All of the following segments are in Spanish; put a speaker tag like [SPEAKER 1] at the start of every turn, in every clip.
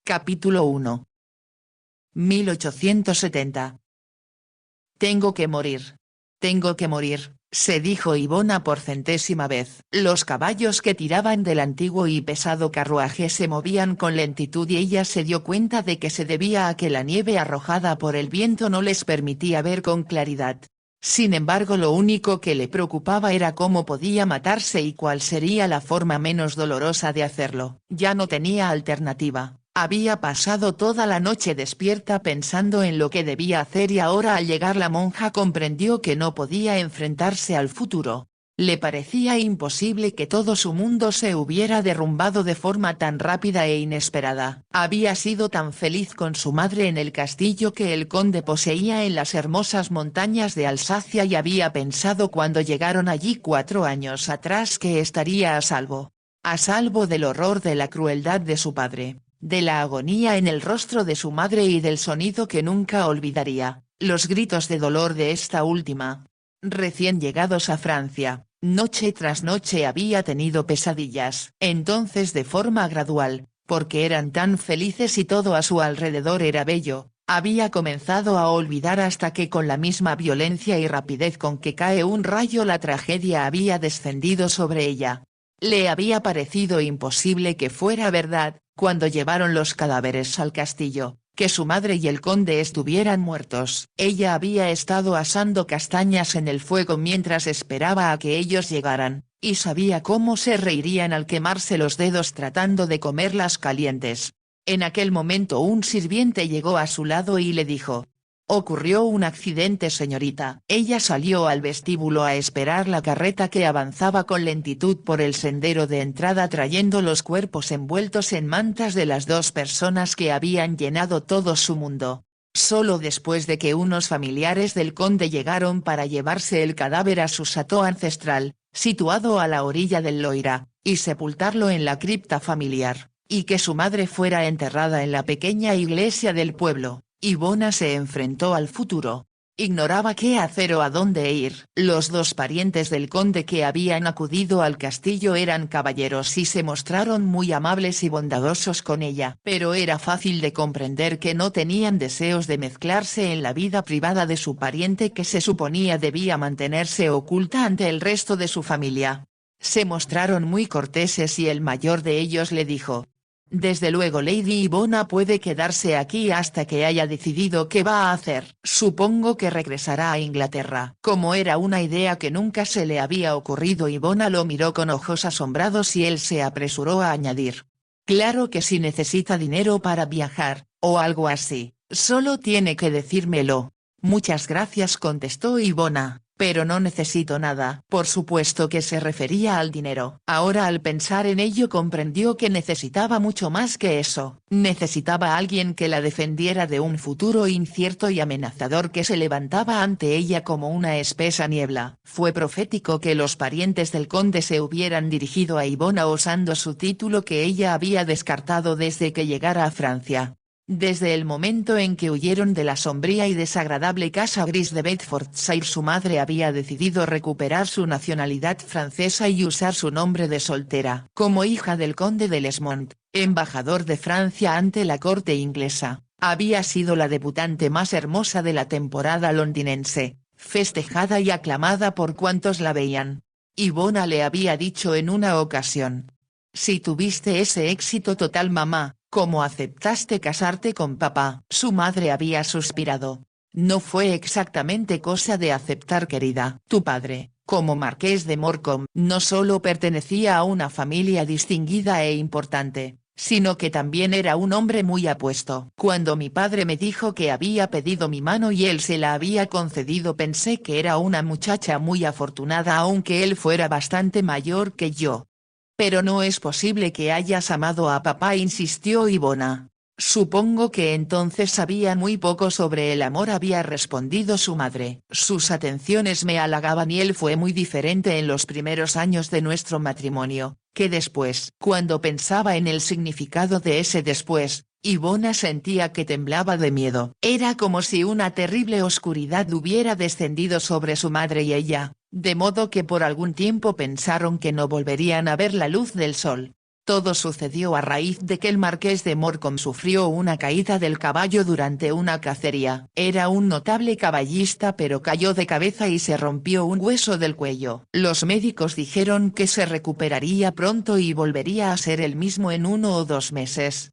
[SPEAKER 1] Capítulo 1. 1870. Tengo que morir. Tengo que morir, se dijo Ivona por centésima vez. Los caballos que tiraban del antiguo y pesado carruaje se movían con lentitud y ella se dio cuenta de que se debía a que la nieve arrojada por el viento no les permitía ver con claridad. Sin embargo, lo único que le preocupaba era cómo podía matarse y cuál sería la forma menos dolorosa de hacerlo. Ya no tenía alternativa. Había pasado toda la noche despierta pensando en lo que debía hacer y ahora al llegar la monja comprendió que no podía enfrentarse al futuro. Le parecía imposible que todo su mundo se hubiera derrumbado de forma tan rápida e inesperada. Había sido tan feliz con su madre en el castillo que el conde poseía en las hermosas montañas de Alsacia y había pensado cuando llegaron allí 4 años atrás que estaría a salvo. A salvo del horror de la crueldad de su padre, de la agonía en el rostro de su madre y del sonido que nunca olvidaría, los gritos de dolor de esta última. Recién llegados a Francia, noche tras noche había tenido pesadillas. Entonces de forma gradual, porque eran tan felices y todo a su alrededor era bello, había comenzado a olvidar hasta que con la misma violencia y rapidez con que cae un rayo la tragedia había descendido sobre ella. Le había parecido imposible que fuera verdad, cuando llevaron los cadáveres al castillo, que su madre y el conde estuvieran muertos. Ella había estado asando castañas en el fuego mientras esperaba a que ellos llegaran, y sabía cómo se reirían al quemarse los dedos tratando de comerlas calientes. En aquel momento un sirviente llegó a su lado y le dijo: «Ocurrió un accidente, señorita». Ella salió al vestíbulo a esperar la carreta que avanzaba con lentitud por el sendero de entrada trayendo los cuerpos envueltos en mantas de las 2 personas que habían llenado todo su mundo. Solo después de que unos familiares del conde llegaron para llevarse el cadáver a su chateau ancestral, situado a la orilla del Loira, y sepultarlo en la cripta familiar, y que su madre fuera enterrada en la pequeña iglesia del pueblo, Ivona se enfrentó al futuro. Ignoraba qué hacer o a dónde ir. Los 2 parientes del conde que habían acudido al castillo eran caballeros y se mostraron muy amables y bondadosos con ella. Pero era fácil de comprender que no tenían deseos de mezclarse en la vida privada de su pariente que se suponía debía mantenerse oculta ante el resto de su familia. Se mostraron muy corteses y el mayor de ellos le dijo: «Desde luego Lady Ivona puede quedarse aquí hasta que haya decidido qué va a hacer. Supongo que regresará a Inglaterra». Como era una idea que nunca se le había ocurrido, Ivona lo miró con ojos asombrados y él se apresuró a añadir: «Claro que si necesita dinero para viajar, o algo así, solo tiene que decírmelo». «Muchas gracias», contestó Ivona, «pero no necesito nada». Por supuesto que se refería al dinero. Ahora al pensar en ello comprendió que necesitaba mucho más que eso. Necesitaba a alguien que la defendiera de un futuro incierto y amenazador que se levantaba ante ella como una espesa niebla. Fue profético que los parientes del conde se hubieran dirigido a Ivona usando su título que ella había descartado desde que llegara a Francia. Desde el momento en que huyeron de la sombría y desagradable casa gris de Bedfordshire, su madre había decidido recuperar su nacionalidad francesa y usar su nombre de soltera. Como hija del conde de Lesmont, embajador de Francia ante la corte inglesa, había sido la debutante más hermosa de la temporada londinense, festejada y aclamada por cuantos la veían. Ivona le había dicho en una ocasión: «Si tuviste ese éxito total, mamá, ¿cómo aceptaste casarte con papá?». Su madre había suspirado. «No fue exactamente cosa de aceptar, querida. Tu padre, como marqués de Morecombe, no solo pertenecía a una familia distinguida e importante, sino que también era un hombre muy apuesto. Cuando mi padre me dijo que había pedido mi mano y él se la había concedido, pensé que era una muchacha muy afortunada aunque él fuera bastante mayor que yo». «Pero no es posible que hayas amado a papá», insistió Ivona. «Supongo que entonces sabía muy poco sobre el amor», había respondido su madre. «Sus atenciones me halagaban y él fue muy diferente en los primeros años de nuestro matrimonio, que después». Cuando pensaba en el significado de ese después, Ivona sentía que temblaba de miedo. Era como si una terrible oscuridad hubiera descendido sobre su madre y ella, de modo que por algún tiempo pensaron que no volverían a ver la luz del sol. Todo sucedió a raíz de que el marqués de Morecambe sufrió una caída del caballo durante una cacería. Era un notable caballista pero cayó de cabeza y se rompió un hueso del cuello. Los médicos dijeron que se recuperaría pronto y volvería a ser el mismo en 1 o 2 meses.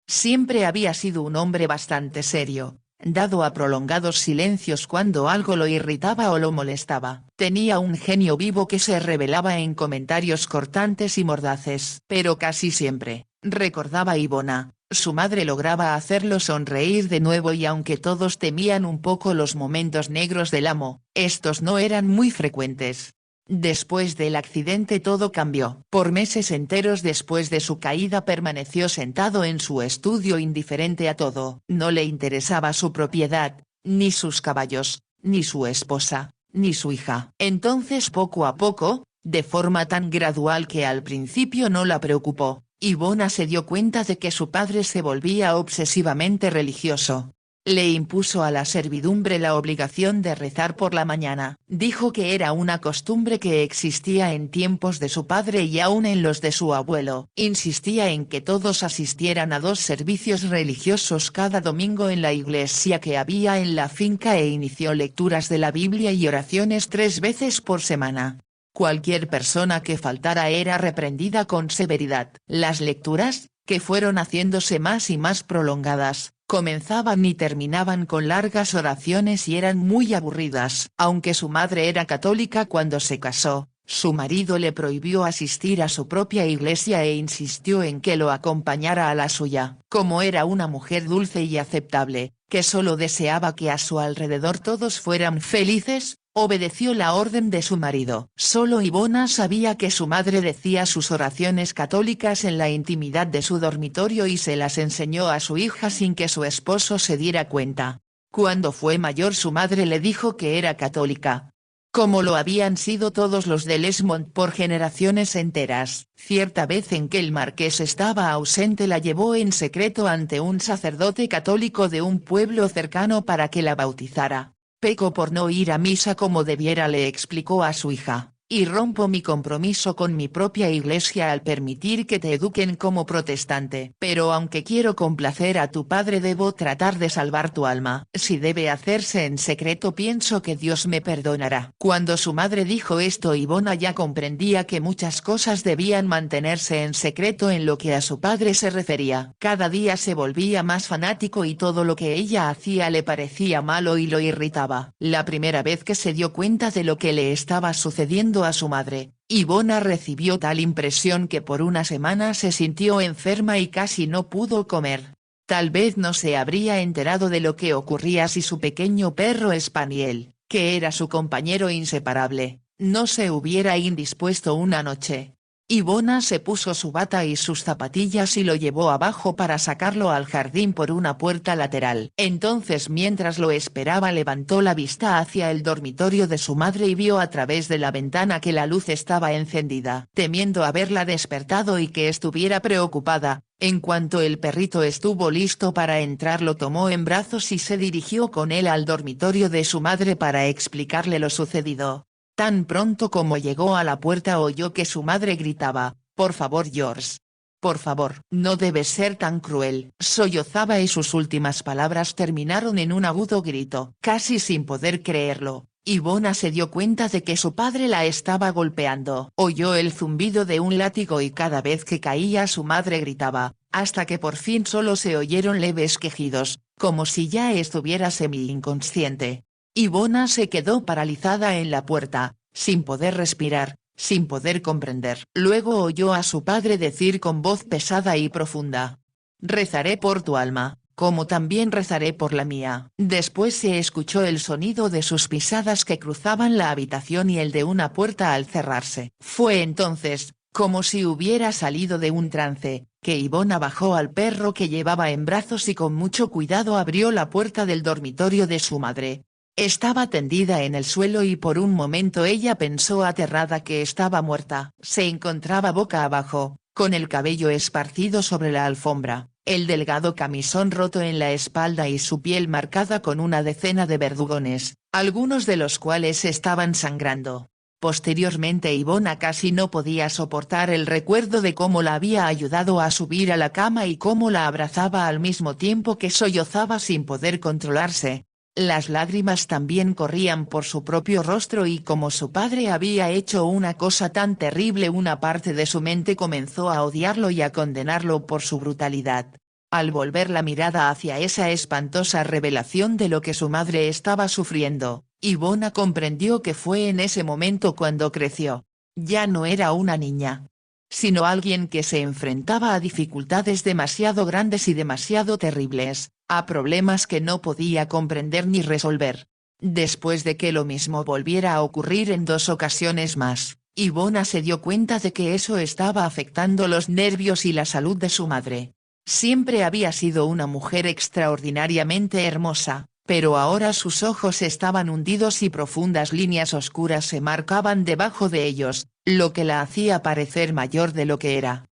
[SPEAKER 1] Siempre había sido un hombre bastante serio, dado a prolongados silencios cuando algo lo irritaba o lo molestaba. Tenía un genio vivo que se revelaba en comentarios cortantes y mordaces. Pero casi siempre, recordaba Ivona, su madre lograba hacerlo sonreír de nuevo y aunque todos temían un poco los momentos negros del amo, estos no eran muy frecuentes. Después del accidente todo cambió. Por meses enteros después de su caída permaneció sentado en su estudio indiferente a todo. No le interesaba su propiedad, ni sus caballos, ni su esposa, ni su hija. Entonces poco a poco, de forma tan gradual que al principio no la preocupó, Ivona se dio cuenta de que su padre se volvía obsesivamente religioso. Le impuso a la servidumbre la obligación de rezar por la mañana. Dijo que era una costumbre que existía en tiempos de su padre y aún en los de su abuelo. Insistía en que todos asistieran a 2 servicios religiosos cada domingo en la iglesia que había en la finca e inició lecturas de la Biblia y oraciones 3 veces por semana. Cualquier persona que faltara era reprendida con severidad. Las lecturas, que fueron haciéndose más y más prolongadas, comenzaban y terminaban con largas oraciones y eran muy aburridas. Aunque su madre era católica cuando se casó, su marido le prohibió asistir a su propia iglesia e insistió en que lo acompañara a la suya. Como era una mujer dulce y aceptable, que solo deseaba que a su alrededor todos fueran felices, obedeció la orden de su marido. Solo Ivona sabía que su madre decía sus oraciones católicas en la intimidad de su dormitorio y se las enseñó a su hija sin que su esposo se diera cuenta. Cuando fue mayor su madre le dijo que era católica, como lo habían sido todos los de Lesmond por generaciones enteras. Cierta vez en que el marqués estaba ausente la llevó en secreto ante un sacerdote católico de un pueblo cercano para que la bautizara. Peco por no ir a misa como debiera, le explicó a su hija, y rompo mi compromiso con mi propia iglesia al permitir que te eduquen como protestante. Pero aunque quiero complacer a tu padre debo tratar de salvar tu alma. Si debe hacerse en secreto pienso que Dios me perdonará. Cuando su madre dijo esto Ivona ya comprendía que muchas cosas debían mantenerse en secreto en lo que a su padre se refería. Cada día se volvía más fanático y todo lo que ella hacía le parecía malo y lo irritaba. La primera vez que se dio cuenta de lo que le estaba sucediendo a su madre, Ivona recibió tal impresión que por una semana se sintió enferma y casi no pudo comer. Tal vez no se habría enterado de lo que ocurría si su pequeño perro Spaniel, que era su compañero inseparable, no se hubiera indispuesto una noche. Ivona se puso su bata y sus zapatillas y lo llevó abajo para sacarlo al jardín por una puerta lateral. Entonces mientras lo esperaba levantó la vista hacia el dormitorio de su madre y vio a través de la ventana que la luz estaba encendida. Temiendo haberla despertado y que estuviera preocupada, en cuanto el perrito estuvo listo para entrar lo tomó en brazos y se dirigió con él al dormitorio de su madre para explicarle lo sucedido. Tan pronto como llegó a la puerta oyó que su madre gritaba, «Por favor George. Por favor». «No debes ser tan cruel», sollozaba y sus últimas palabras terminaron en un agudo grito. Casi sin poder creerlo, Ivona se dio cuenta de que su padre la estaba golpeando. Oyó el zumbido de un látigo y cada vez que caía su madre gritaba, hasta que por fin solo se oyeron leves quejidos, como si ya estuviera semi-inconsciente. Ivona se quedó paralizada en la puerta, sin poder respirar, sin poder comprender. Luego oyó a su padre decir con voz pesada y profunda, «Rezaré por tu alma, como también rezaré por la mía». Después se escuchó el sonido de sus pisadas que cruzaban la habitación y el de una puerta al cerrarse. Fue entonces, como si hubiera salido de un trance, que Ivona bajó al perro que llevaba en brazos y con mucho cuidado abrió la puerta del dormitorio de su madre. Estaba tendida en el suelo y por un momento ella pensó aterrada que estaba muerta. Se encontraba boca abajo, con el cabello esparcido sobre la alfombra, el delgado camisón roto en la espalda y su piel marcada con una decena de verdugones, algunos de los cuales estaban sangrando. Posteriormente Ivona casi no podía soportar el recuerdo de cómo la había ayudado a subir a la cama y cómo la abrazaba al mismo tiempo que sollozaba sin poder controlarse. Las lágrimas también corrían por su propio rostro y como su padre había hecho una cosa tan terrible, una parte de su mente comenzó a odiarlo y a condenarlo por su brutalidad. Al volver la mirada hacia esa espantosa revelación de lo que su madre estaba sufriendo, Ivona comprendió que fue en ese momento cuando creció. Ya no era una niña, sino alguien que se enfrentaba a dificultades demasiado grandes y demasiado terribles, a problemas que no podía comprender ni resolver. Después de que lo mismo volviera a ocurrir en 2 ocasiones más, Ivona se dio cuenta de que eso estaba afectando los nervios y la salud de su madre. Siempre había sido una mujer extraordinariamente hermosa, pero ahora sus ojos estaban hundidos y profundas líneas oscuras se marcaban debajo de ellos, lo que la hacía parecer mayor de lo que era.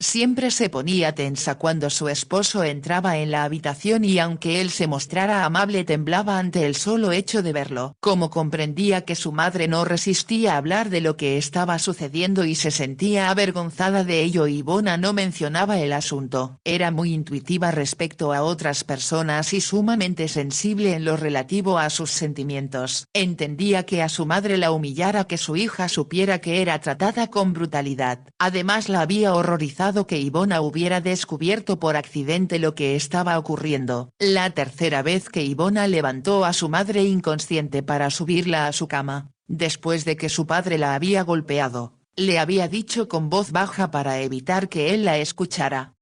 [SPEAKER 1] Siempre se ponía tensa cuando su esposo entraba en la habitación y aunque él se mostrara amable temblaba ante el solo hecho de verlo. Como comprendía que su madre no resistía a hablar de lo que estaba sucediendo y se sentía avergonzada de ello, Ivona no mencionaba el asunto. Era muy intuitiva respecto a otras personas y sumamente sensible en lo relativo a sus sentimientos. Entendía que a su madre la humillara que su hija supiera que era tratada con brutalidad. Además la había horrorizado que Ivona hubiera descubierto por accidente lo que estaba ocurriendo. La tercera vez que Ivona levantó a su madre inconsciente para subirla a su cama, después de que su padre la había golpeado, le había dicho con voz baja para evitar que él la escuchara: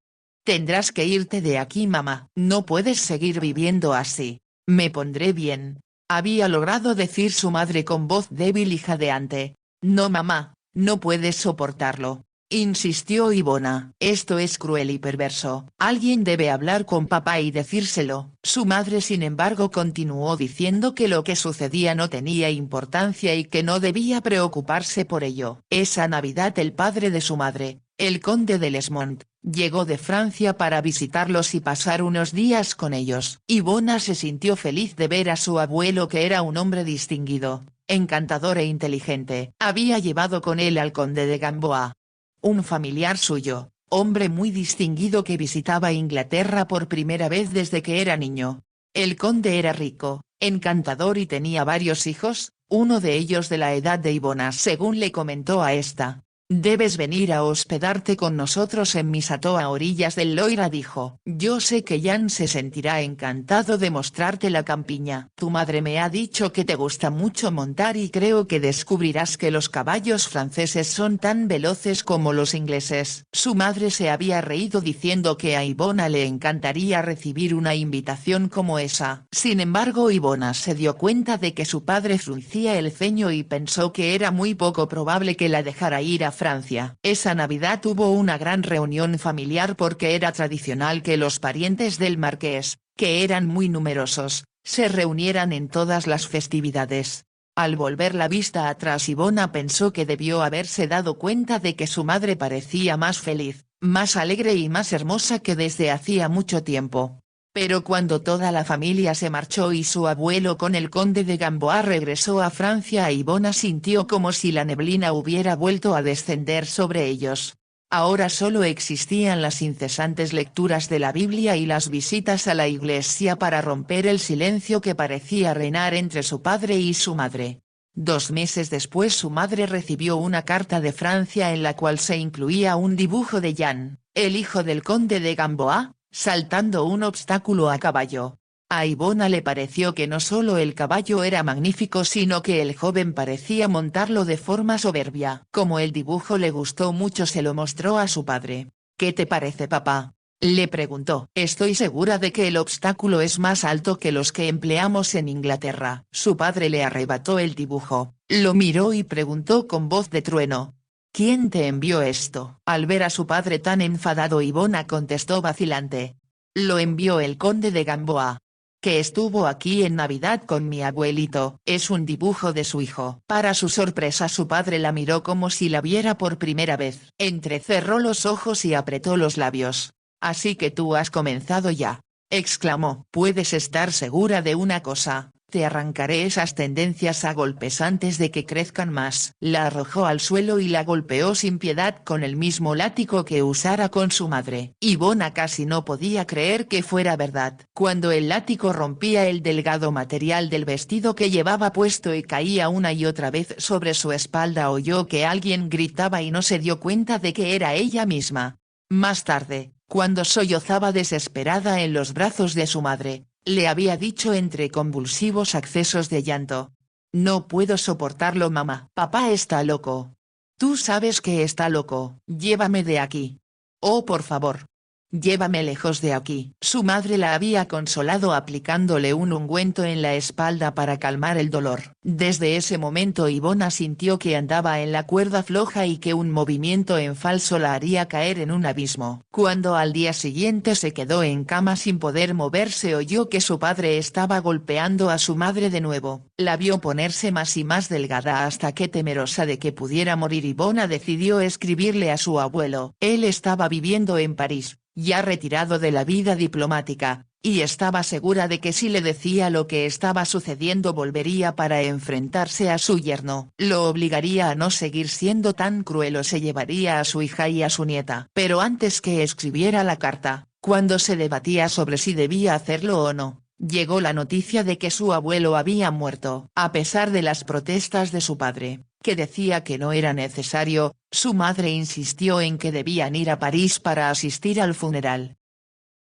[SPEAKER 1] «Tendrás que irte de aquí, mamá, no puedes seguir viviendo así. Me pondré bien», había logrado decir su madre con voz débil y jadeante. «No, mamá, no puedes soportarlo», insistió Ivona. «Esto es cruel y perverso, alguien debe hablar con papá y decírselo». Su madre sin embargo continuó diciendo que lo que sucedía no tenía importancia y que no debía preocuparse por ello. Esa Navidad el padre de su madre, el conde de Lesmont, llegó de Francia para visitarlos y pasar unos días con ellos. Ivona se sintió feliz de ver a su abuelo, que era un hombre distinguido, encantador e inteligente. Había llevado con él al conde de Gamboa, un familiar suyo, hombre muy distinguido que visitaba Inglaterra por primera vez desde que era niño. El conde era rico, encantador y tenía varios hijos, uno de ellos de la edad de Ivona. Según le comentó a esta: «Debes venir a hospedarte con nosotros en mi chateau a orillas del Loira», dijo. «Yo sé que Jan se sentirá encantado de mostrarte la campiña. Tu madre me ha dicho que te gusta mucho montar y creo que descubrirás que los caballos franceses son tan veloces como los ingleses». Su madre se había reído diciendo que a Ivona le encantaría recibir una invitación como esa. Sin embargo, Ivona se dio cuenta de que su padre fruncía el ceño y pensó que era muy poco probable que la dejara ir a Francia. Esa Navidad hubo una gran reunión familiar porque era tradicional que los parientes del marqués, que eran muy numerosos, se reunieran en todas las festividades. Al volver la vista atrás, Ivona pensó que debió haberse dado cuenta de que su madre parecía más feliz, más alegre y más hermosa que desde hacía mucho tiempo. Pero cuando toda la familia se marchó y su abuelo con el conde de Gamboa regresó a Francia, Ivona sintió como si la neblina hubiera vuelto a descender sobre ellos. Ahora solo existían las incesantes lecturas de la Biblia y las visitas a la iglesia para romper el silencio que parecía reinar entre su padre y su madre. 2 meses después su madre recibió una carta de Francia en la cual se incluía un dibujo de Jan, el hijo del conde de Gamboa, saltando un obstáculo a caballo. A Ivona le pareció que no solo el caballo era magnífico sino que el joven parecía montarlo de forma soberbia. Como el dibujo le gustó mucho, se lo mostró a su padre. «¿Qué te parece, papá?», le preguntó. «Estoy segura de que el obstáculo es más alto que los que empleamos en Inglaterra». Su padre le arrebató el dibujo, lo miró y preguntó con voz de trueno: «¿Quién te envió esto?». Al ver a su padre tan enfadado, Ivona contestó vacilante: «Lo envió el conde de Gamboa, que estuvo aquí en Navidad con mi abuelito». Es un dibujo de su hijo. Para su sorpresa, su padre la miró como si la viera por primera vez. Entrecerró los ojos y apretó los labios. «Así que tú has comenzado ya», exclamó. «Puedes estar segura de una cosa, Te arrancaré esas tendencias a golpes antes de que crezcan más. La arrojó al suelo y la golpeó sin piedad con el mismo látigo que usara con su madre. Ivona casi no podía creer que fuera verdad. Cuando el látigo rompía el delgado material del vestido que llevaba puesto y caía una y otra vez sobre su espalda, oyó que alguien gritaba y no se dio cuenta de que era ella misma. Más tarde, cuando sollozaba desesperada en los brazos de su madre, le había dicho entre convulsivos accesos de llanto: «No puedo soportarlo, mamá. Papá está loco. Tú sabes que está loco. Llévame de aquí. Oh, por favor. Llévame lejos de aquí». Su madre la había consolado aplicándole un ungüento en la espalda para calmar el dolor. Desde ese momento Ivona sintió que andaba en la cuerda floja y que un movimiento en falso la haría caer en un abismo. Cuando al día siguiente se quedó en cama sin poder moverse, oyó que su padre estaba golpeando a su madre de nuevo. La vio ponerse más y más delgada hasta que, temerosa de que pudiera morir, Ivona decidió escribirle a su abuelo. Él estaba viviendo en París, ya retirado de la vida diplomática, y estaba segura de que si le decía lo que estaba sucediendo volvería para enfrentarse a su yerno. Lo obligaría a no seguir siendo tan cruel o se llevaría a su hija y a su nieta. Pero antes que escribiera la carta, cuando se debatía sobre si debía hacerlo o no, llegó la noticia de que su abuelo había muerto. A pesar de las protestas de su padre, que decía que no era necesario, su madre insistió en que debían ir a París para asistir al funeral.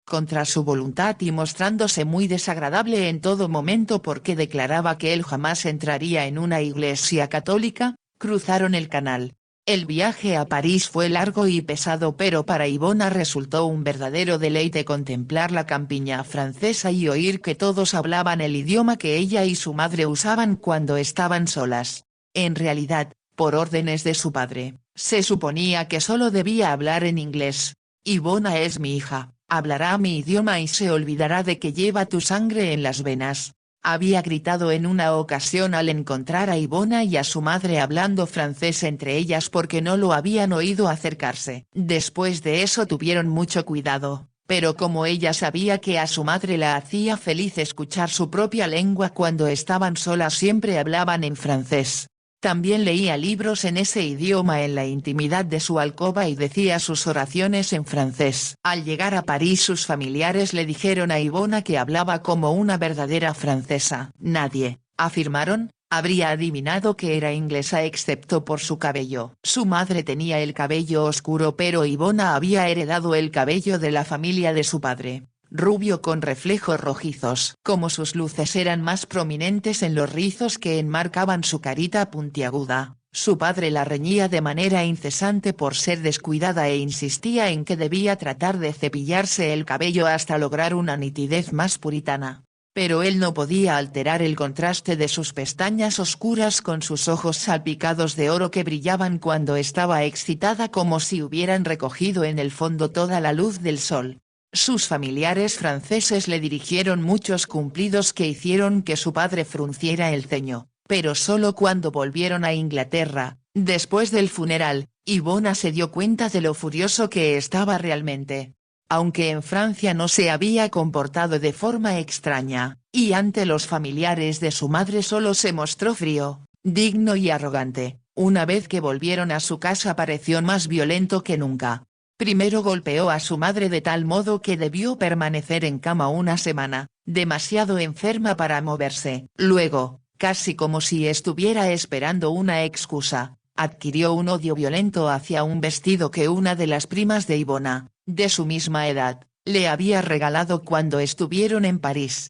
[SPEAKER 1] Contra su voluntad y mostrándose muy desagradable en todo momento porque declaraba que él jamás entraría en una iglesia católica, cruzaron el canal. El viaje a París fue largo y pesado, pero para Ivona resultó un verdadero deleite contemplar la campiña francesa y oír que todos hablaban el idioma que ella y su madre usaban cuando estaban solas. En realidad, por órdenes de su padre, se suponía que solo debía hablar en inglés. «Ivona es mi hija, hablará mi idioma y se olvidará de que lleva tu sangre en las venas», había gritado en una ocasión al encontrar a Ivona y a su madre hablando francés entre ellas porque no lo habían oído acercarse. Después de eso tuvieron mucho cuidado, pero como ella sabía que a su madre la hacía feliz escuchar su propia lengua cuando estaban solas, siempre hablaban en francés. También leía libros en ese idioma en la intimidad de su alcoba y decía sus oraciones en francés. Al llegar a París, sus familiares le dijeron a Ivona que hablaba como una verdadera francesa. Nadie, afirmaron, habría adivinado que era inglesa excepto por su cabello. Su madre tenía el cabello oscuro, pero Ivona había heredado el cabello de la familia de su padre, rubio con reflejos rojizos. Como sus luces eran más prominentes en los rizos que enmarcaban su carita puntiaguda, su padre la reñía de manera incesante por ser descuidada e insistía en que debía tratar de cepillarse el cabello hasta lograr una nitidez más puritana. Pero él no podía alterar el contraste de sus pestañas oscuras con sus ojos salpicados de oro que brillaban cuando estaba excitada, como si hubieran recogido en el fondo toda la luz del sol. Sus familiares franceses le dirigieron muchos cumplidos que hicieron que su padre frunciera el ceño, pero solo cuando volvieron a Inglaterra, después del funeral, Ivona se dio cuenta de lo furioso que estaba realmente. Aunque en Francia no se había comportado de forma extraña, y ante los familiares de su madre solo se mostró frío, digno y arrogante, una vez que volvieron a su casa pareció más violento que nunca. Primero golpeó a su madre de tal modo que debió permanecer en cama una semana, demasiado enferma para moverse. Luego, casi como si estuviera esperando una excusa, adquirió un odio violento hacia un vestido que una de las primas de Ivona, de su misma edad, le había regalado cuando estuvieron en París.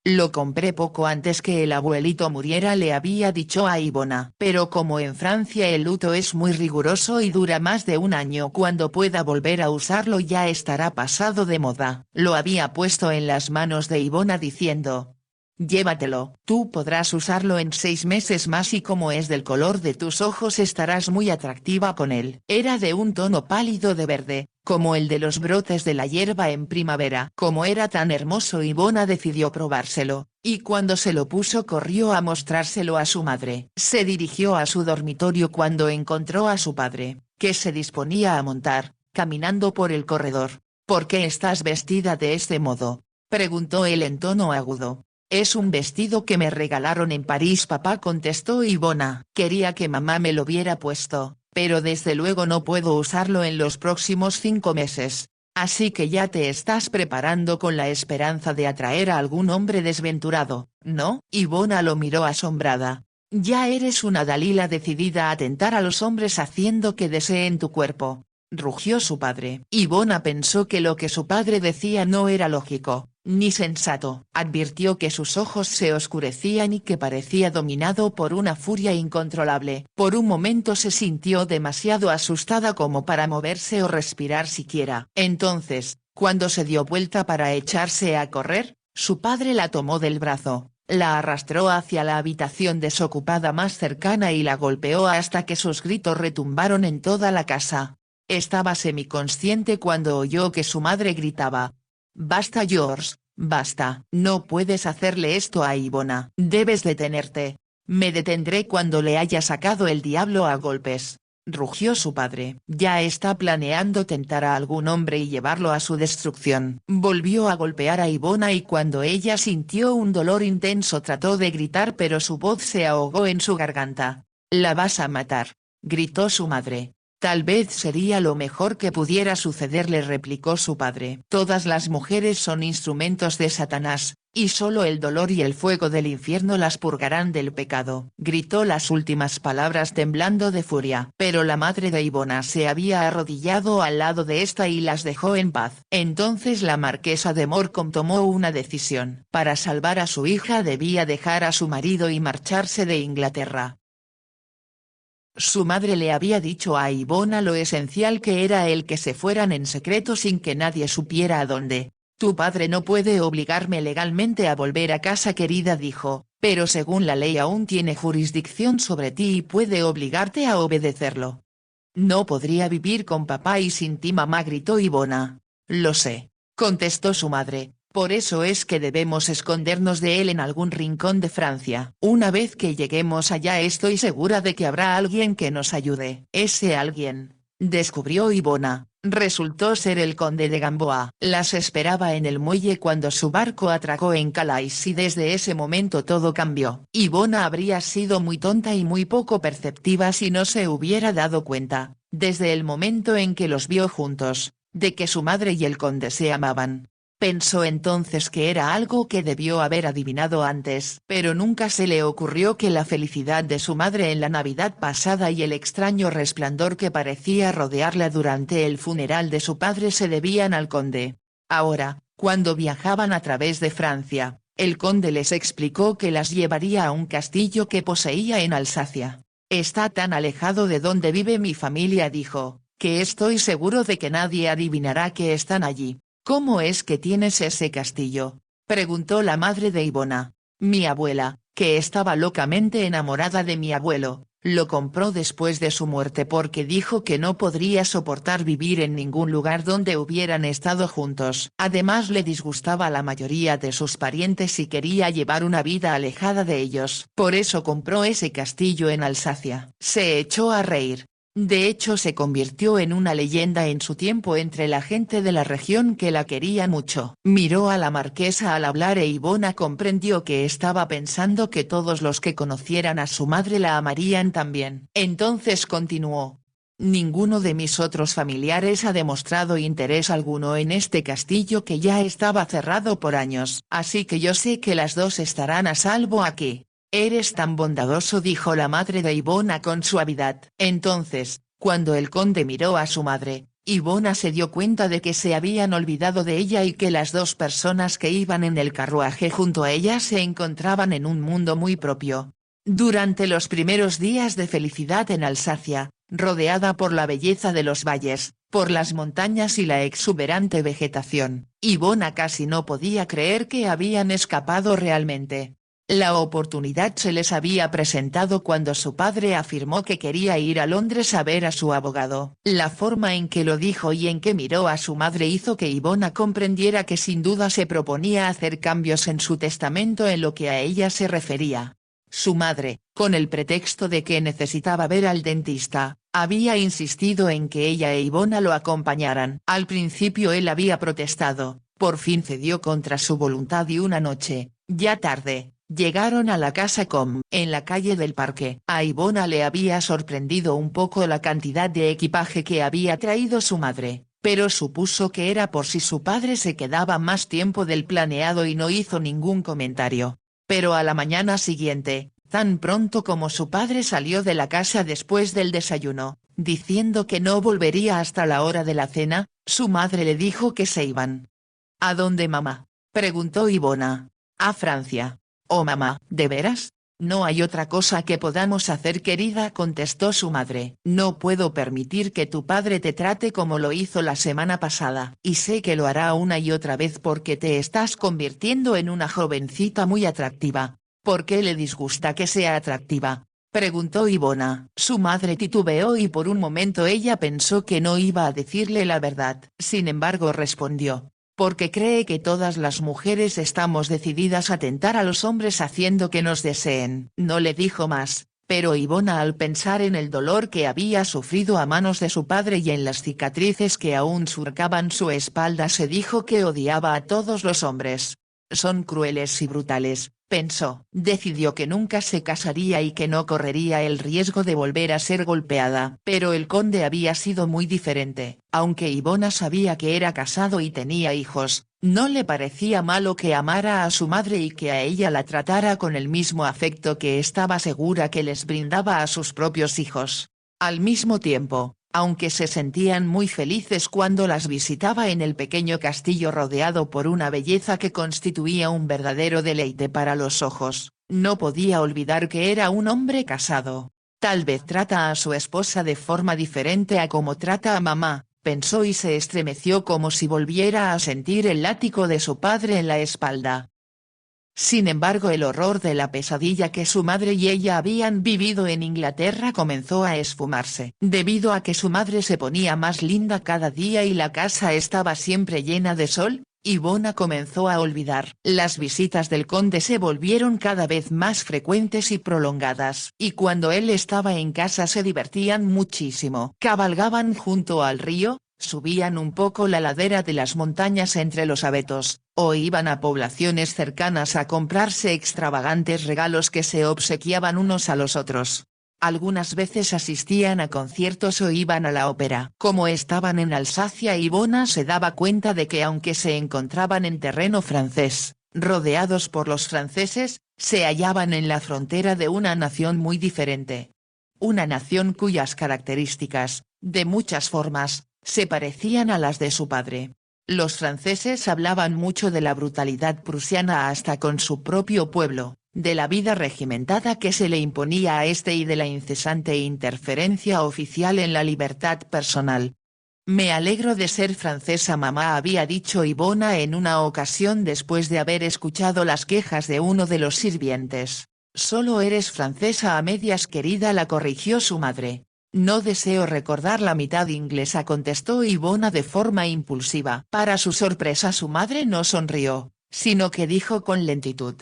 [SPEAKER 1] «Lo compré poco antes que el abuelito muriera», le había dicho a Ivona. «Pero como en Francia el luto es muy riguroso y dura más de un año, cuando pueda volver a usarlo ya estará pasado de moda». Lo había puesto en las manos de Ivona diciendo: «Llévatelo, tú podrás usarlo en 6 meses más y como es del color de tus ojos estarás muy atractiva con él». Era de un tono pálido de verde, como el de los brotes de la hierba en primavera. Como era tan hermoso, Ivona decidió probárselo, y cuando se lo puso corrió a mostrárselo a su madre. Se dirigió a su dormitorio cuando encontró a su padre, que se disponía a montar, caminando por el corredor. «¿Por qué estás vestida de este modo?», preguntó él en tono agudo. Es un vestido que me regalaron en París, papá, contestó Ivona. Quería que mamá me lo hubiera puesto, pero desde luego no puedo usarlo en los próximos 5 meses. Así que ya te estás preparando con la esperanza de atraer a algún hombre desventurado, ¿no? Ivona lo miró asombrada. Ya eres una Dalila decidida a tentar a los hombres haciendo que deseen tu cuerpo, rugió su padre. Ivona pensó que lo que su padre decía no era lógico, ni sensato. Advirtió que sus ojos se oscurecían y que parecía dominado por una furia incontrolable. Por un momento se sintió demasiado asustada como para moverse o respirar siquiera. Entonces, cuando se dio vuelta para echarse a correr, su padre la tomó del brazo, la arrastró hacia la habitación desocupada más cercana y la golpeó hasta que sus gritos retumbaron en toda la casa. Estaba semiconsciente cuando oyó que su madre gritaba: «Basta, George, basta. No puedes hacerle esto a Ivona. Debes detenerte. Me detendré cuando le haya sacado el diablo a golpes», rugió su padre. «Ya está planeando tentar a algún hombre y llevarlo a su destrucción». Volvió a golpear a Ivona y cuando ella sintió un dolor intenso trató de gritar pero su voz se ahogó en su garganta. «La vas a matar», gritó su madre. «Tal vez sería lo mejor que pudiera sucederle», replicó su padre. «Todas las mujeres son instrumentos de Satanás, y solo el dolor y el fuego del infierno las purgarán del pecado», gritó las últimas palabras temblando de furia. Pero la madre de Ivona se había arrodillado al lado de esta y las dejó en paz. Entonces la marquesa de Morecambe tomó una decisión. Para salvar a su hija debía dejar a su marido y marcharse de Inglaterra. Su madre le había dicho a Ivona lo esencial que era el que se fueran en secreto sin que nadie supiera a dónde. «Tu padre no puede obligarme legalmente a volver a casa, querida», dijo, «pero según la ley aún tiene jurisdicción sobre ti y puede obligarte a obedecerlo». «No podría vivir con papá y sin ti, mamá», gritó Ivona. «Lo sé», contestó su madre. «Por eso es que debemos escondernos de él en algún rincón de Francia. Una vez que lleguemos allá estoy segura de que habrá alguien que nos ayude». Ese alguien, descubrió Ivona, resultó ser el conde de Gamboa. Las esperaba en el muelle cuando su barco atracó en Calais y desde ese momento todo cambió. Ivona habría sido muy tonta y muy poco perceptiva si no se hubiera dado cuenta, desde el momento en que los vio juntos, de que su madre y el conde se amaban. Pensó entonces que era algo que debió haber adivinado antes, pero nunca se le ocurrió que la felicidad de su madre en la Navidad pasada y el extraño resplandor que parecía rodearla durante el funeral de su padre se debían al conde. Ahora, cuando viajaban a través de Francia, el conde les explicó que las llevaría a un castillo que poseía en Alsacia. «Está tan alejado de donde vive mi familia», dijo, «que estoy seguro de que nadie adivinará que están allí». «¿Cómo es que tienes ese castillo?», preguntó la madre de Ivona. «Mi abuela, que estaba locamente enamorada de mi abuelo, lo compró después de su muerte porque dijo que no podría soportar vivir en ningún lugar donde hubieran estado juntos. Además le disgustaba la mayoría de sus parientes y quería llevar una vida alejada de ellos. Por eso compró ese castillo en Alsacia». Se echó a reír. De hecho se convirtió en una leyenda en su tiempo entre la gente de la región que la quería mucho. Miró a la marquesa al hablar e Ivona comprendió que estaba pensando que todos los que conocieran a su madre la amarían también. Entonces continuó: «Ninguno de mis otros familiares ha demostrado interés alguno en este castillo que ya estaba cerrado por años. Así que yo sé que las dos estarán a salvo aquí». «Eres tan bondadoso», dijo la madre de Ivona con suavidad. Entonces, cuando el conde miró a su madre, Ivona se dio cuenta de que se habían olvidado de ella y que las dos personas que iban en el carruaje junto a ella se encontraban en un mundo muy propio. Durante los primeros días de felicidad en Alsacia, rodeada por la belleza de los valles, por las montañas y la exuberante vegetación, Ivona casi no podía creer que habían escapado realmente. La oportunidad se les había presentado cuando su padre afirmó que quería ir a Londres a ver a su abogado. La forma en que lo dijo y en que miró a su madre hizo que Ivona comprendiera que sin duda se proponía hacer cambios en su testamento en lo que a ella se refería. Su madre, con el pretexto de que necesitaba ver al dentista, había insistido en que ella e Ivona lo acompañaran. Al principio él había protestado, por fin cedió contra su voluntad y una noche, Ya tarde, llegaron a la casa en la calle del parque. A Ivona le había sorprendido un poco la cantidad de equipaje que había traído su madre, pero supuso que era por si su padre se quedaba más tiempo del planeado y no hizo ningún comentario. Pero a la mañana siguiente, tan pronto como su padre salió de la casa después del desayuno, diciendo que no volvería hasta la hora de la cena, su madre le dijo que se iban. ¿A dónde, mamá?, preguntó Ivona. A Francia. Oh, mamá, ¿de veras? No hay otra cosa que podamos hacer, querida, contestó su madre. No puedo permitir que tu padre te trate como lo hizo la semana pasada, y sé que lo hará una y otra vez porque te estás convirtiendo en una jovencita muy atractiva. ¿Por qué le disgusta que sea atractiva?, preguntó Ivona. Su madre titubeó y por un momento ella pensó que no iba a decirle la verdad. Sin embargo respondió: porque cree que todas las mujeres estamos decididas a tentar a los hombres haciendo que nos deseen. No le dijo más, pero Ivona, al pensar en el dolor que había sufrido a manos de su padre y en las cicatrices que aún surcaban su espalda, se dijo que odiaba a todos los hombres. Son crueles y brutales, pensó. Decidió que nunca se casaría y que no correría el riesgo de volver a ser golpeada. Pero el conde había sido muy diferente. Aunque Ivona sabía que era casado y tenía hijos, no le parecía malo que amara a su madre y que a ella la tratara con el mismo afecto que estaba segura que les brindaba a sus propios hijos. Al mismo tiempo, aunque se sentían muy felices cuando las visitaba en el pequeño castillo rodeado por una belleza que constituía un verdadero deleite para los ojos, no podía olvidar que era un hombre casado. Tal vez trata a su esposa de forma diferente a como trata a mamá, pensó y se estremeció como si volviera a sentir el látigo de su padre en la espalda. Sin embargo, el horror de la pesadilla que su madre y ella habían vivido en Inglaterra comenzó a esfumarse. Debido a que su madre se ponía más linda cada día y la casa estaba siempre llena de sol, Ivona comenzó a olvidar. Las visitas del conde se volvieron cada vez más frecuentes y prolongadas. Y cuando él estaba en casa se divertían muchísimo. Cabalgaban junto al río, subían un poco la ladera de las montañas entre los abetos, o iban a poblaciones cercanas a comprarse extravagantes regalos que se obsequiaban unos a los otros. Algunas veces asistían a conciertos o iban a la ópera. Como estaban en Alsacia, Ivona se daba cuenta de que aunque se encontraban en terreno francés, rodeados por los franceses, se hallaban en la frontera de una nación muy diferente. Una nación cuyas características, de muchas formas, se parecían a las de su padre. Los franceses hablaban mucho de la brutalidad prusiana hasta con su propio pueblo, de la vida regimentada que se le imponía a este y de la incesante interferencia oficial en la libertad personal. Me alegro de ser francesa, mamá, había dicho Ivona en una ocasión después de haber escuchado las quejas de uno de los sirvientes. Solo eres francesa a medias, querida, la corrigió su madre. No deseo recordar la mitad inglesa, contestó Ivona de forma impulsiva. Para su sorpresa su madre no sonrió, sino que dijo con lentitud: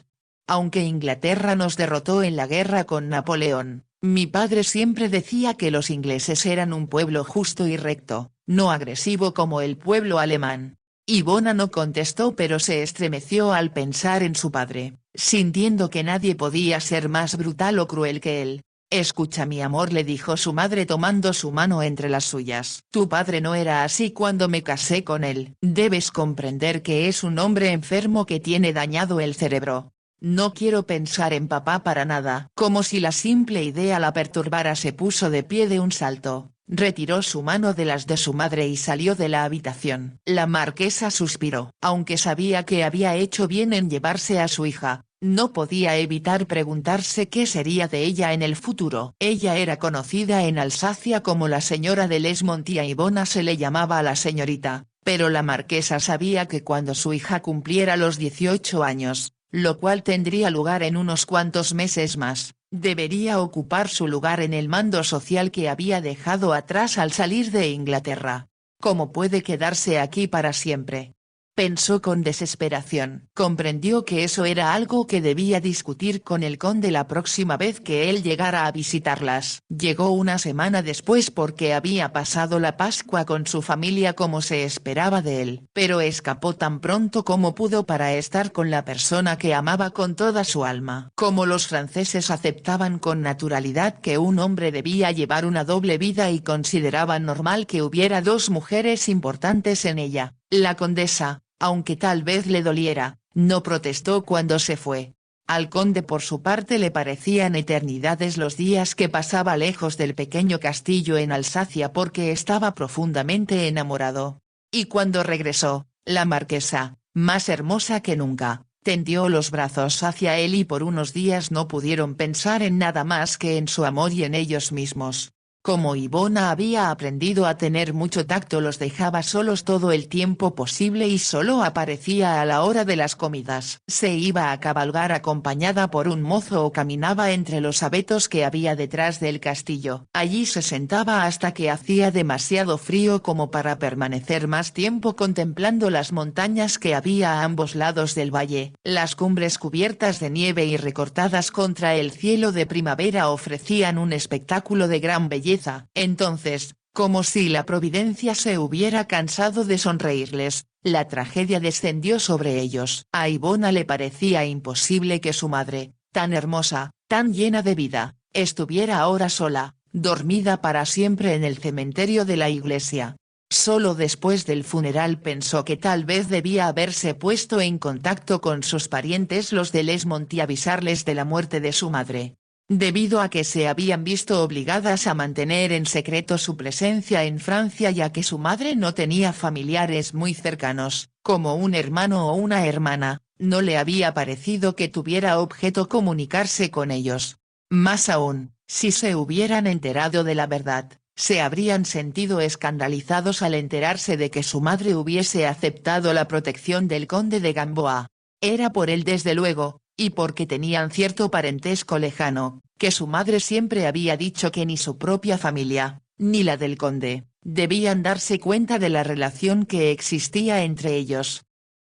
[SPEAKER 1] aunque Inglaterra nos derrotó en la guerra con Napoleón, mi padre siempre decía que los ingleses eran un pueblo justo y recto, no agresivo como el pueblo alemán. Ivona no contestó, pero se estremeció al pensar en su padre, sintiendo que nadie podía ser más brutal o cruel que él. Escucha, mi amor, le dijo su madre tomando su mano entre las suyas. Tu padre no era así cuando me casé con él. Debes comprender que es un hombre enfermo que tiene dañado el cerebro. No quiero pensar en papá para nada. Como si la simple idea la perturbara, se puso de pie de un salto, retiró su mano de las de su madre y salió de la habitación. La marquesa suspiró. Aunque sabía que había hecho bien en llevarse a su hija, no podía evitar preguntarse qué sería de ella en el futuro. Ella era conocida en Alsacia como la señora de Lesmont y a Ivona se le llamaba a la señorita, pero la marquesa sabía que cuando su hija cumpliera los 18 años, lo cual tendría lugar en unos cuantos meses más, debería ocupar su lugar en el mando social que había dejado atrás al salir de Inglaterra. ¿Cómo puede quedarse aquí para siempre? Pensó con desesperación. Comprendió que eso era algo que debía discutir con el conde la próxima vez que él llegara a visitarlas. Llegó una semana después porque había pasado la Pascua con su familia como se esperaba de él, pero escapó tan pronto como pudo para estar con la persona que amaba con toda su alma. Como los franceses aceptaban con naturalidad que un hombre debía llevar una doble vida y consideraban normal que hubiera dos mujeres importantes en ella, la condesa, aunque tal vez le doliera, no protestó cuando se fue. Al conde por su parte le parecían eternidades los días que pasaba lejos del pequeño castillo en Alsacia porque estaba profundamente enamorado. Y cuando regresó, la marquesa, más hermosa que nunca, tendió los brazos hacia él y por unos días no pudieron pensar en nada más que en su amor y en ellos mismos. Como Ivona había aprendido a tener mucho tacto, los dejaba solos todo el tiempo posible y solo aparecía a la hora de las comidas. Se iba a cabalgar acompañada por un mozo o caminaba entre los abetos que había detrás del castillo. Allí se sentaba hasta que hacía demasiado frío como para permanecer más tiempo contemplando las montañas que había a ambos lados del valle. Las cumbres cubiertas de nieve y recortadas contra el cielo de primavera ofrecían un espectáculo de gran belleza. Entonces, como si la providencia se hubiera cansado de sonreírles, la tragedia descendió sobre ellos. A Ivona le parecía imposible que su madre, tan hermosa, tan llena de vida, estuviera ahora sola, dormida para siempre en el cementerio de la iglesia. Solo después del funeral pensó que tal vez debía haberse puesto en contacto con sus parientes los de Lesmont y avisarles de la muerte de su madre. Debido a que se habían visto obligadas a mantener en secreto su presencia en Francia ya que su madre no tenía familiares muy cercanos, como un hermano o una hermana, no le había parecido que tuviera objeto comunicarse con ellos. Más aún, si se hubieran enterado de la verdad, se habrían sentido escandalizados al enterarse de que su madre hubiese aceptado la protección del conde de Gamboa. Era por él desde luego, y porque tenían cierto parentesco lejano, que su madre siempre había dicho que ni su propia familia, ni la del conde, debían darse cuenta de la relación que existía entre ellos.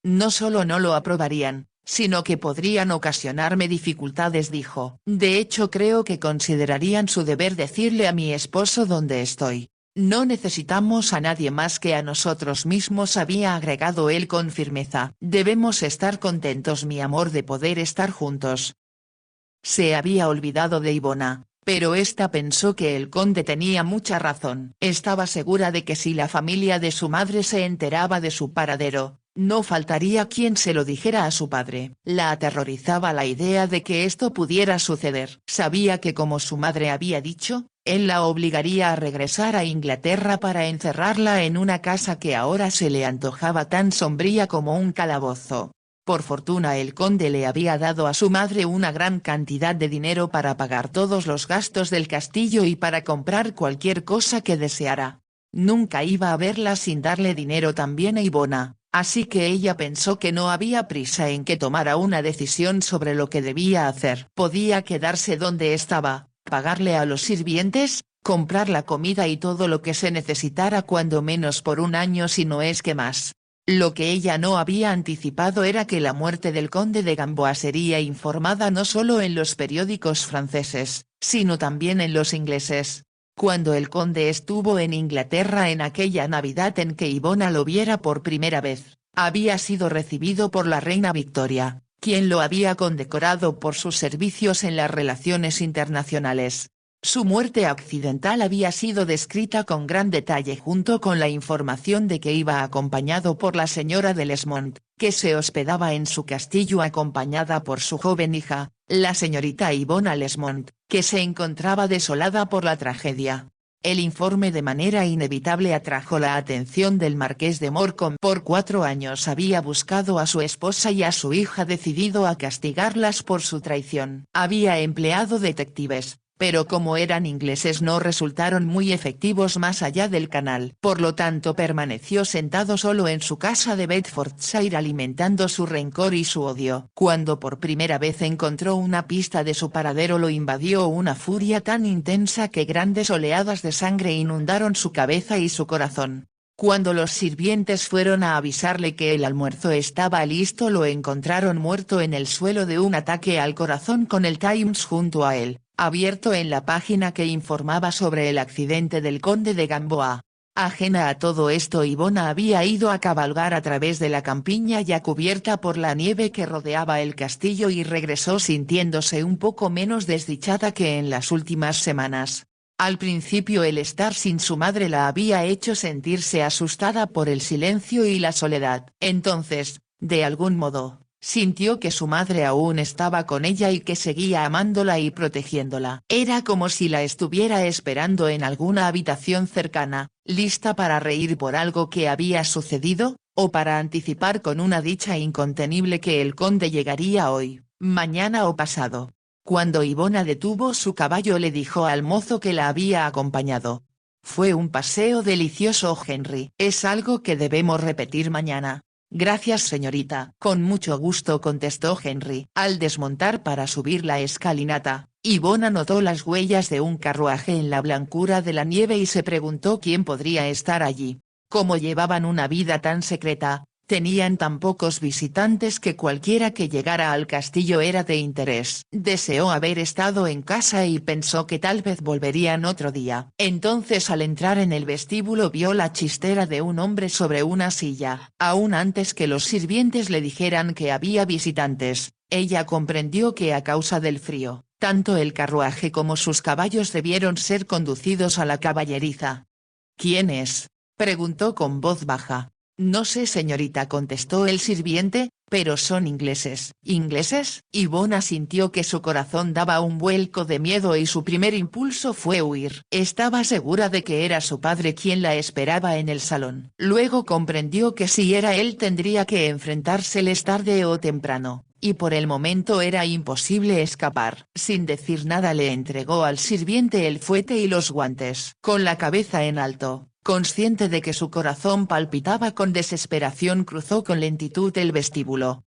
[SPEAKER 1] No solo no lo aprobarían, sino que podrían ocasionarme dificultades, dijo. De hecho creo que considerarían su deber decirle a mi esposo dónde estoy. No necesitamos a nadie más que a nosotros mismos, había agregado él con firmeza. Debemos estar contentos, mi amor, de poder estar juntos. Se había olvidado de Ivona, pero ésta pensó que el conde tenía mucha razón. Estaba segura de que si la familia de su madre se enteraba de su paradero, no faltaría quien se lo dijera a su padre. La aterrorizaba la idea de que esto pudiera suceder. Sabía que como su madre había dicho, él la obligaría a regresar a Inglaterra para encerrarla en una casa que ahora se le antojaba tan sombría como un calabozo. Por fortuna el conde le había dado a su madre una gran cantidad de dinero para pagar todos los gastos del castillo y para comprar cualquier cosa que deseara. Nunca iba a verla sin darle dinero también a Ivona, así que ella pensó que no había prisa en que tomara una decisión sobre lo que debía hacer. Podía quedarse donde estaba, pagarle a los sirvientes, comprar la comida y todo lo que se necesitara cuando menos por un año si no es que más. Lo que ella no había anticipado era que la muerte del conde de Gamboa sería informada no solo en los periódicos franceses, sino también en los ingleses. Cuando el conde estuvo en Inglaterra en aquella Navidad en que Ivona lo viera por primera vez, había sido recibido por la reina Victoria, quien lo había condecorado por sus servicios en las relaciones internacionales. Su muerte accidental había sido descrita con gran detalle junto con la información de que iba acompañado por la señora de Lesmont, que se hospedaba en su castillo acompañada por su joven hija, la señorita Ivona Lesmont, que se encontraba desolada por la tragedia. El informe de manera inevitable atrajo la atención del marqués de Morcombe. Por 4 años había buscado a su esposa y a su hija decidido a castigarlas por su traición. Había empleado detectives, pero como eran ingleses no resultaron muy efectivos más allá del canal. Por lo tanto permaneció sentado solo en su casa de Bedfordshire alimentando su rencor y su odio. Cuando por primera vez encontró una pista de su paradero lo invadió una furia tan intensa que grandes oleadas de sangre inundaron su cabeza y su corazón. Cuando los sirvientes fueron a avisarle que el almuerzo estaba listo, lo encontraron muerto en el suelo de un ataque al corazón, con el Times junto a él, abierto en la página que informaba sobre el accidente del conde de Gamboa. Ajena a todo esto, Ivona había ido a cabalgar a través de la campiña ya cubierta por la nieve que rodeaba el castillo y regresó sintiéndose un poco menos desdichada que en las últimas semanas. Al principio el estar sin su madre la había hecho sentirse asustada por el silencio y la soledad. Entonces, de algún modo, sintió que su madre aún estaba con ella y que seguía amándola y protegiéndola. Era como si la estuviera esperando en alguna habitación cercana, lista para reír por algo que había sucedido, o para anticipar con una dicha incontenible que el conde llegaría hoy, mañana o pasado. Cuando Ivona detuvo su caballo, le dijo al mozo que la había acompañado: «Fue un paseo delicioso, Henry». «Es algo que debemos repetir mañana». «Gracias, señorita». «Con mucho gusto», contestó Henry. Al desmontar para subir la escalinata, Ivona notó las huellas de un carruaje en la blancura de la nieve y se preguntó quién podría estar allí. Como llevaban una vida tan secreta, tenían tan pocos visitantes que cualquiera que llegara al castillo era de interés. Deseó haber estado en casa y pensó que tal vez volverían otro día. Entonces, al entrar en el vestíbulo, vio la chistera de un hombre sobre una silla. Aún antes que los sirvientes le dijeran que había visitantes, ella comprendió que a causa del frío, tanto el carruaje como sus caballos debieron ser conducidos a la caballeriza. «¿Quién es?», preguntó con voz baja. «No sé, señorita», contestó el sirviente, «pero son ingleses». «¿Ingleses?». Ivona sintió que su corazón daba un vuelco de miedo y su primer impulso fue huir. Estaba segura de que era su padre quien la esperaba en el salón. Luego comprendió que si era él tendría que enfrentárseles tarde o temprano, y por el momento era imposible escapar. Sin decir nada le entregó al sirviente el fuete y los guantes. Con la cabeza en alto, consciente de que su corazón palpitaba con desesperación, cruzó con lentitud el vestíbulo,